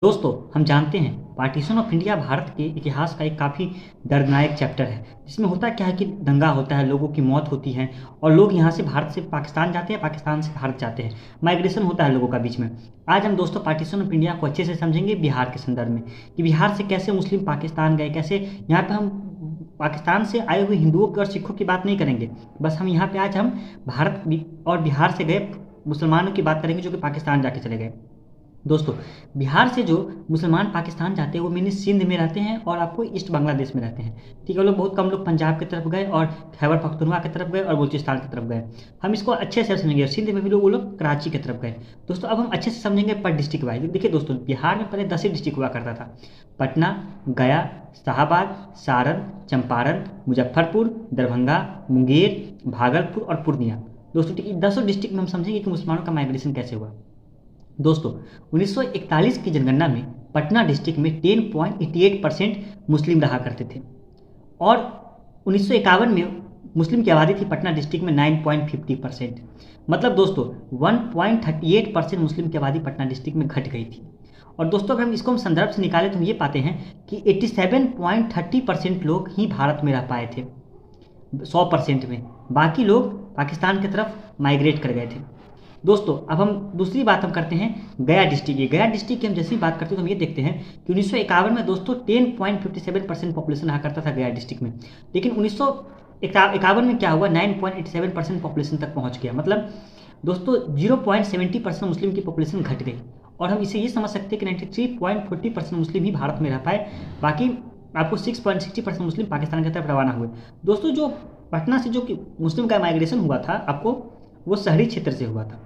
दोस्तों, हम जानते हैं पार्टीशन ऑफ इंडिया भारत के इतिहास का एक काफ़ी दर्दनाक चैप्टर है। जिसमें होता क्या है कि दंगा होता है, लोगों की मौत होती है और लोग यहाँ से भारत से पाकिस्तान जाते हैं, पाकिस्तान से भारत जाते हैं। माइग्रेशन होता है लोगों का बीच में। आज हम दोस्तों पार्टीशन ऑफ इंडिया को अच्छे से समझेंगे बिहार के संदर्भ में कि बिहार से कैसे मुस्लिम पाकिस्तान गए, कैसे यहाँ पे हम पाकिस्तान से आए हुए हिंदुओं और सिखों की बात नहीं करेंगे। बस हम यहाँ पे आज हम भारत और बिहार से गए मुसलमानों की बात करेंगे जो कि पाकिस्तान जाके चले गए। दोस्तों, बिहार से जो मुसलमान पाकिस्तान जाते हैं वो मेनली सिंध में रहते हैं और आपको ईस्ट बांग्लादेश में रहते हैं। ठीक है, वो लोग बहुत कम लोग पंजाब की तरफ गए और खैबर पख्तूनख्वा की तरफ गए और बलूचिस्तान की तरफ गए। हम इसको अच्छे से समझेंगे। सिंध में भी लोग वो लोग कराची की तरफ गए। दोस्तों, अब हम अच्छे से समझेंगे पर डिस्ट्रिक्ट वाइज। देखिए दोस्तों, बिहार में पहले 10 ही डिस्ट्रिक्ट हुआ करता था। पटना, गया, शाहाबाद, सारण, चंपारण, मुजफ्फरपुर, दरभंगा, मुंगेर, भागलपुर और पूर्णिया। दोस्तों, ठीक है, 10 डिस्ट्रिक्ट में हम समझेंगे कि मुसलमानों का माइग्रेशन कैसे हुआ। दोस्तों, 1941 की जनगणना में पटना डिस्ट्रिक्ट में 10.88% मुस्लिम रहा करते थे और 1951 में मुस्लिम की आबादी थी पटना डिस्ट्रिक्ट में 9.50%। मतलब दोस्तों 1.38% मुस्लिम की आबादी पटना डिस्ट्रिक्ट में घट गई थी। और दोस्तों, अगर हम इसको हम संदर्भ से निकालें तो हम ये पाते हैं कि 87.30% लोग ही भारत में रह पाए थे 100% में। बाकी लोग पाकिस्तान की तरफ माइग्रेट कर गए थे। दोस्तों, अब हम दूसरी बात हम करते हैं गया डिस्ट्रिक्ट की। गया डिस्ट्रिक्ट की हम जैसे ही बात करते हैं तो हम ये देखते हैं कि 1951 में दोस्तों 10.57% पॉपुलेशन रहा करता था गया डिस्ट्रिक्ट में। लेकिन 1951 में क्या हुआ, 9.87% पॉपुलेशन तक पहुंच गया। मतलब दोस्तों 0.70% मुस्लिम की पॉपुलेशन घट गई। और हम इसे ये समझ सकते हैं कि 93.40% मुस्लिम ही भारत में रह पाए। बाकी आपको 6.60% मुस्लिम पाकिस्तान की तरफ रवाना हुए। दोस्तों, जो पटना से जो कि मुस्लिम का माइग्रेशन हुआ था आपको वो शहरी क्षेत्र से हुआ था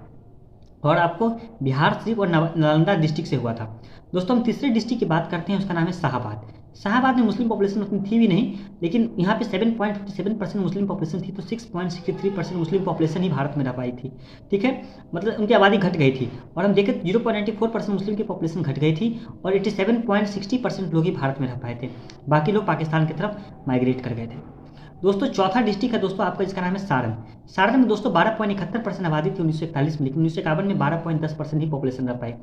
और आपको बिहार सिर्फ और नालंदा डिस्ट्रिक्ट से हुआ था। दोस्तों, हम तीसरे डिस्ट्रिक्ट की बात करते हैं, उसका नाम है शाहाबाद। शाहाबाद में मुस्लिम पॉपुलेशन उतनी थी भी नहीं, लेकिन यहाँ पे 7.57% मुस्लिम पॉपुलेशन थी तो 6.63% मुस्लिम पॉपुलेशन ही भारत में रह पाई थी। ठीक है, मतलब उनकी आबादी घट गई थी। और हम देखें 0.94% मुस्लिम की पॉपुलेशन घट गई थी और 87.60% लोग ही भारत में रह पाए थे। बाकी लोग पाकिस्तान की तरफ माइग्रेट कर गए थे। दोस्तों, चौथा डिस्ट्रिक्ट है दोस्तों आपका, जिसका नाम है सारण। सारण में दोस्तों 12.71% आबादी थी 1941 में, लेकिन 1951 में 12.10% ही पॉपुलेशन रह पाई।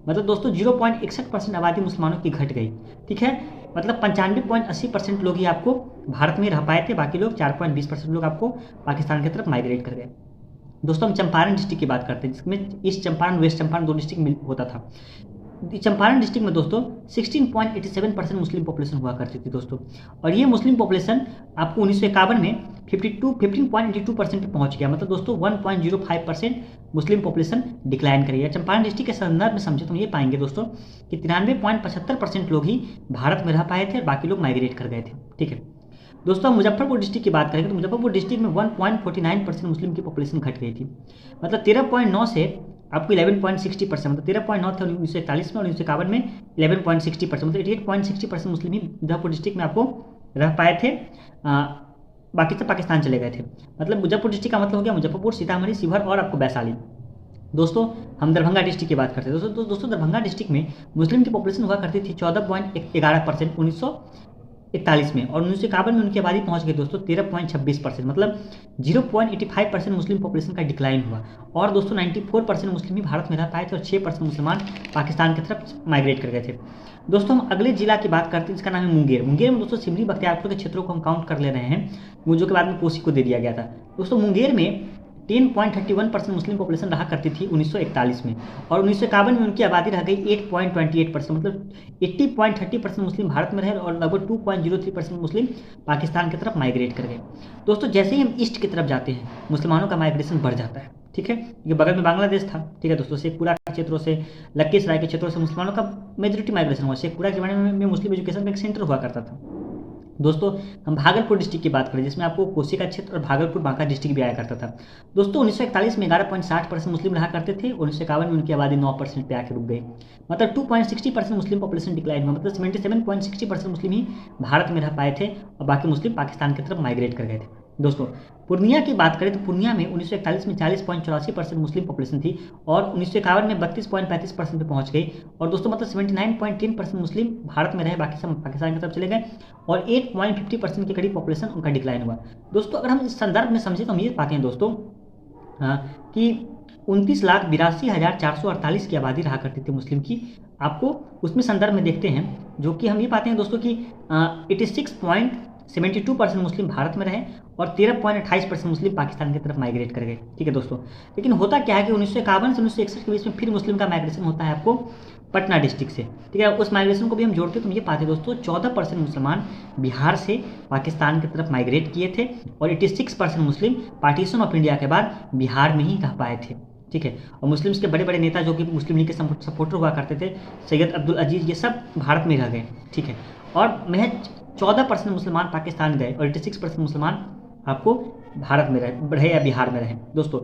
मतलब दोस्तों 0.61% आबादी मुसलमानों की घट गई। ठीक है, मतलब 95.80% लोग ही आपको भारत में रह पाए थे, बाकी लोग 4.20% लोग आपको पाकिस्तान की तरफ माइग्रेट कर गए। दोस्तों, हम चंपारण डिस्ट्रिक्ट की बात करते हैं, जिसमें east Champaran west Champaran 2 district होता था। चंपारण डिस्ट्रिक्ट में दोस्तों 16.87% मुस्लिम पॉपुलेशन हुआ करती थी दोस्तों। और ये मुस्लिम पॉपुलेशन आपको 1951 में 15.82% पे पहुंच गया। मतलब दोस्तों 1.05% मुस्लिम पॉपुलेशन डिक्लाइन करी है। चंपारण डिस्ट्रिक्ट के संदर्भ में समझे तो हम ये पाएंगे दोस्तों कि 93.75% लोग ही भारत में रह पाए थे और बाकी लोग माइग्रेट कर गए थे। ठीक है दोस्तों, हम मुजफ्फरपुर डिस्ट्रिक्ट की बात करेंगे तो मुजफ्फरपुर डिस्ट्रिक्ट में 1.49% मुस्लिम की पॉपुलेशन घट गई थी। मतलब 13.9 से आपको 11.60%, मतलब 13.9 थे 1941 में और 1951 में 11.60%, मतलब 88.60% मुस्लिम ही मुजफ्फरपुर डिस्ट्रिक्ट में आपको रह पाए थे। बाकी सब पाकिस्तान चले गए थे। मतलब मुजफ्फरपुर डिस्ट्रिक्ट का मतलब हो गया मुजफ्फरपुर, सीतामढ़ी, शिवहर और आपको वैशाली। दोस्तों, हम दरभंगा डिस्ट्रिक्ट की बात करते हैं। दोस्तों दरभंगा डिस्ट्रिक्ट में मुस्लिम की पॉपुलेशन हुआ करती थी 14.11% 1941 में और 1951 में उनकी आबादी पहुंच गई दोस्तों 13.26%। मतलब 0.85% मुस्लिम पॉपुलेशन का डिक्लाइन हुआ। और दोस्तों 94% मुस्लिम ही भारत में रह पाए थे और 6% मुसलमान पाकिस्तान की तरफ माइग्रेट कर गए थे। दोस्तों, हम अगले जिला की बात करते हैं, जिसका नाम है मुंगेर। मुंगेर में दोस्तों सिमरी बख्तियारपुर के क्षेत्रों को हम काउंट कर ले रहे हैं, वो जो के बाद में कोसी को दे दिया गया था। दोस्तों, मुंगेर में 10.31% मुस्लिम पॉपुलेशन रहा करती थी 1941 में और 1951 में उनकी आबादी रह गई 8.28%। मतलब 80.30% मुस्लिम भारत में रहे और लगभग 2.03% मुस्लिम पाकिस्तान की तरफ माइग्रेट कर गए। दोस्तों, जैसे ही हम ईस्ट की तरफ जाते हैं मुसलमानों का माइग्रेशन बढ़ जाता है। ठीक है, ये बगल में बांग्लादेश था। ठीक है दोस्तों, शेखपुरा के क्षेत्रों से, लखीसराय के क्षेत्रों से मुसलमानों का मेजोरिटी माइग्रेशन हुआ। शेखपुरा के ज़माने में मुस्लिम एजुकेशन का एक सेंटर हुआ करता था। दोस्तों, हम भागलपुर डिस्ट्रिक्ट की बात करें, जिसमें आपको कोसी का क्षेत्र और भागलपुर बांका डिस्ट्रिक्ट भी आया करता था। दोस्तों 1941 में 11.60% मुस्लिम रहा करते थे और 1951 में उनकी आबादी 9% पे आके रुक गई। मतलब 2.60% मुस्लिम पॉपुलेशन डिक्लाइन हुआ। मतलब 77.60% मुस्लिम ही भारत में रह पाए थे और बाकी मुस्लिम पाकिस्तान की तरफ माइग्रेट कर गए थे। दोस्तों, पूर्णिया की बात करें तो पूर्णिया में 1941 में 40.84% मुस्लिम पॉपुलेशन थी और 1951 में 32.35% पे पहुंच गई। और दोस्तों मतलब 79.10% मुस्लिम भारत में रहे, बाकी सब पाकिस्तान की तरफ चले गए और 8.50% के करीब पॉपुलेशन उनका डिक्लाइन हुआ। दोस्तों, अगर हम इस संदर्भ में समझे तो हम ये पाते हैं दोस्तों कि 29,82,448 की आबादी रहा करती थी मुस्लिम की आपको उसमें संदर्भ में देखते हैं, जो कि हम ये पाते हैं दोस्तों कि 86.72% मुस्लिम भारत में रहे और 13.28% मुस्लिम पाकिस्तान की तरफ माइग्रेट कर गए। ठीक है दोस्तों, लेकिन होता क्या है कि 1951 से 1961 के बीच में फिर मुस्लिम का माइग्रेशन होता है आपको पटना डिस्ट्रिक्ट से। ठीक है, उस माइग्रेशन को भी हम जोड़ते हैं तो हम ये पाते हैं दोस्तों 14% मुसलमान बिहार से पाकिस्तान की तरफ माइग्रेट किए थे और 86% मुस्लिम पार्टीशन ऑफ इंडिया के बाद बिहार में ही रह पाए थे। ठीक है, और मुस्लिम्स के बड़े बड़े नेता जो कि मुस्लिम लीग के सपोर्टर हुआ करते थे, सैयद अब्दुल अजीज़, ये सब भारत में रह गए। ठीक है, और महज 14% मुसलमान पाकिस्तान गए और 86% मुसलमान आपको भारत में रहे या बिहार में रहे। दोस्तों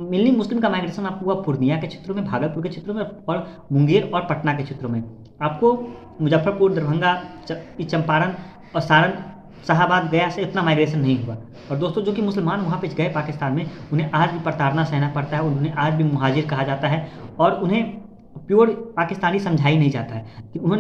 मेनली मुस्लिम का माइग्रेशन आपको हुआ पूर्णिया के क्षेत्रों में, भागलपुर के क्षेत्रों में और मुंगेर और पटना के क्षेत्रों में। आपको मुजफ्फरपुर, दरभंगा, चंपारण और सारण, शाहाबाद, गया से इतना माइग्रेशन नहीं हुआ। और दोस्तों जो कि मुसलमान वहाँ पे गए पाकिस्तान में, उन्हें आज भी प्रताड़ना सहना पड़ता है, उन्हें आज भी मुहाजिर कहा जाता है और उन्हें प्योर पाकिस्तानी समझा ही नहीं जाता है कि उन्होंने